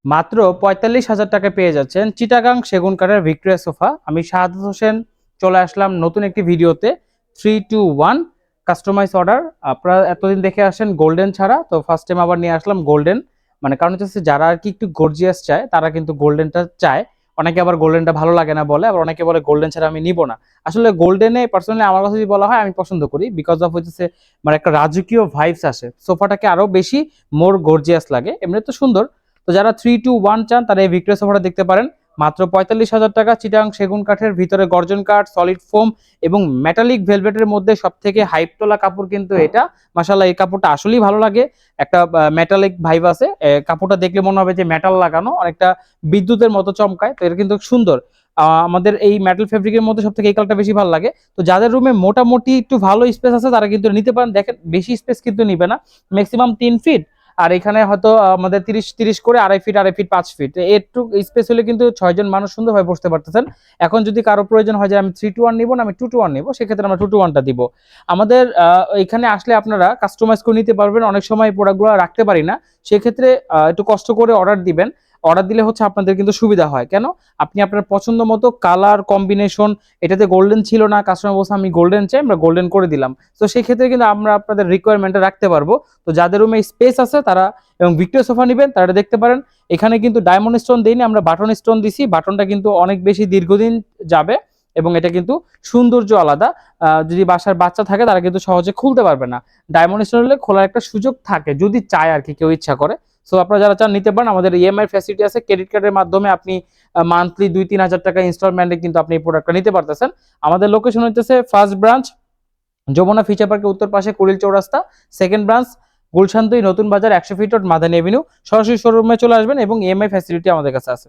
মাত্র ৪৫,০০০ টাকায় পেয়ে যাচ্ছেন চিটাগাং সেগুন কাঠের ভিক্টোরিয়া সোফা। আমি শাহাদাত হোসেন চলে আসলাম নতুন একটি ভিডিওতে। 3, 2, 1 কাস্টমাইজ অর্ডার। আপনারা এতদিন দেখে আসেন গোল্ডেন ছাড়া, তো ফার্স্ট টাইম আবার নিয়ে আসলাম গোল্ডেন। মানে কারণ হচ্ছে যারা আর কি একটু গর্জিয়াস চায় তারা কিন্তু গোল্ডেনটা চায়। অনেকে আবার গোল্ডেনটা ভালো লাগে না বলে, আবার অনেকে বলে গোল্ডেন ছাড়া আমি নিব না। আসলে গোল্ডেনে পার্সোনালি আমার কাছে যদি বলা হয় আমি পছন্দ করি, বিকজ অফ হচ্ছে মানে একটা রাজকীয় ভাইবস আসে, সোফাটাকে আরো বেশি মোর গর্জিয়াস লাগে। এমনি তো সুন্দর। তো যারা 3, 2, 1 চান তারা এই ভিক্টোরিয়া সোফাটা দেখতে পারেন। মাত্র ৪৫,০০০ টাকা, চিটাং সেগুন কাঠের, ভিতরে গর্জন কাঠ, সলিড ফোম এবং মেটালিক ভেলভেটের মধ্যে সব থেকে হাইপ তোলা কাপড় কিন্তু এটা। মাশাআল্লাহ, এই কাপড়টা আসলেই ভালো লাগে। একটা মেটালিক ভাইব আছে, কাপড়টা দেখলে মনে হবে যে মেটাল লাগানো, অনেকটা বিদ্যুতের মতো চমকায়। তো এটা কিন্তু সুন্দর। আমাদের এই মেটাল ফেব্রিকের মধ্যে সব থেকে এই কালারটা বেশি ভালো লাগে। তো যাদের রুমে মোটামুটি একটু ভালো স্পেস আছে তারা কিন্তু নিতে পারেন। দেখেন বেশি স্পেস কিন্তু নিবে না, ম্যাক্সিমাম 3 ফিট। আর এখানে হয়তো আমাদের 30 করে 2.5 ফিট 5 ফিট একটু স্পেস হলে কিন্তু 6 জন মানুষ সুন্দরভাবে বসতে পারতেছেন। এখন যদি কারো প্রয়োজন হয় যে আমি 3-2-1 নিব না, আমি 2-2-1 নিব, সেক্ষেত্রে আমরা 2-2-1টা দিব। আমাদের এখানে আসলে আপনারা কাস্টমাইজ করে নিতে পারবেন। অনেক সময় প্রোডাক্টগুলো রাখতে পারি না, সেক্ষেত্রে একটু কষ্ট করে অর্ডার দিবেন। অর্ডার দিলে হচ্ছে আপনাদের কিন্তু সুবিধা হয়। কেন? আপনি আপনার পছন্দ মতো কালার কম্বিনেশন, এটাতে গোল্ডেন ছিল না, কাস্টমার বলছে আমি গোল্ডেন চাই, আমরা গোল্ডেন করে দিলাম। তো সেই ক্ষেত্রে কিন্তু আমরা আপনাদের রিকোয়ারমেন্টটা রাখতে পারবো। তো যাদের রুমে স্পেস আছে তারা এবং ভিক্টোরিয়া সোফা নেবেন তারা দেখতে পারেন। এখানে কিন্তু ডায়মন্ড স্টোন দেইনি, আমরা বাটন স্টোন দিছি। বাটনটা কিন্তু অনেক বেশি দীর্ঘদিন যাবে এবং এটা কিন্তু সৌন্দর্য আলাদা। যদি বাসার বাচ্চা থাকে তারা কিন্তু সহজে খুলতে পারবে না। ডায়মন্ড স্টোন হলে খোলার একটা সুযোগ থাকে যদি চায় আর কি, কেউ ইচ্ছা করে। সো আপনারা যারা চান নিতে পারেন। আমাদের ইএমআই ফ্যাসিলিটি আছে, ক্রেডিট কার্ডের মাধ্যমে আপনি মান্থলি 2-3 হাজার টাকা ইনস্টলমেন্টে কিন্তু আপনি এই প্রোডাক্টটা নিতে পারতেছেন। আমাদের লোকেশন হচ্ছে ফার্স্ট ব্রাঞ্চ যমুনা ফিচার পার্কের উত্তর পাশে কুড়িল চৌরাস্তা, সেকেন্ড ব্রাঞ্চ গুলশান 2 নতুন বাজার 100 ফিট রোড মাদানী এভিনিউ। সরাসরি শোরুমে চলে আসবেন এবং ইএমআই ফ্যাসিলিটি আমাদের কাছে আছে।